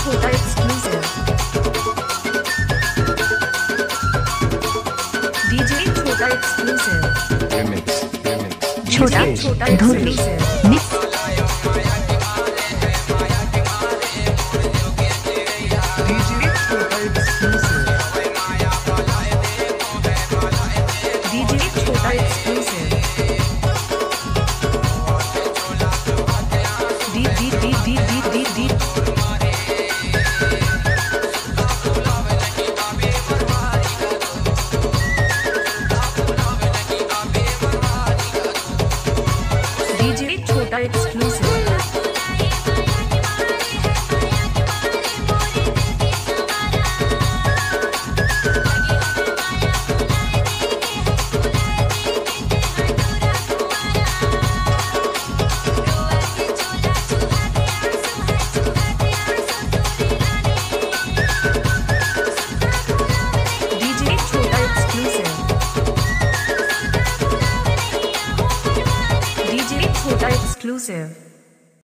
छोटा exclusive. DJ छोटा exclusive. छोटा धुरी मिक्स। डीजे छोटा exclusive. D D D D D D D DJ छोटा एक्सक्लूसिव। Exclusive.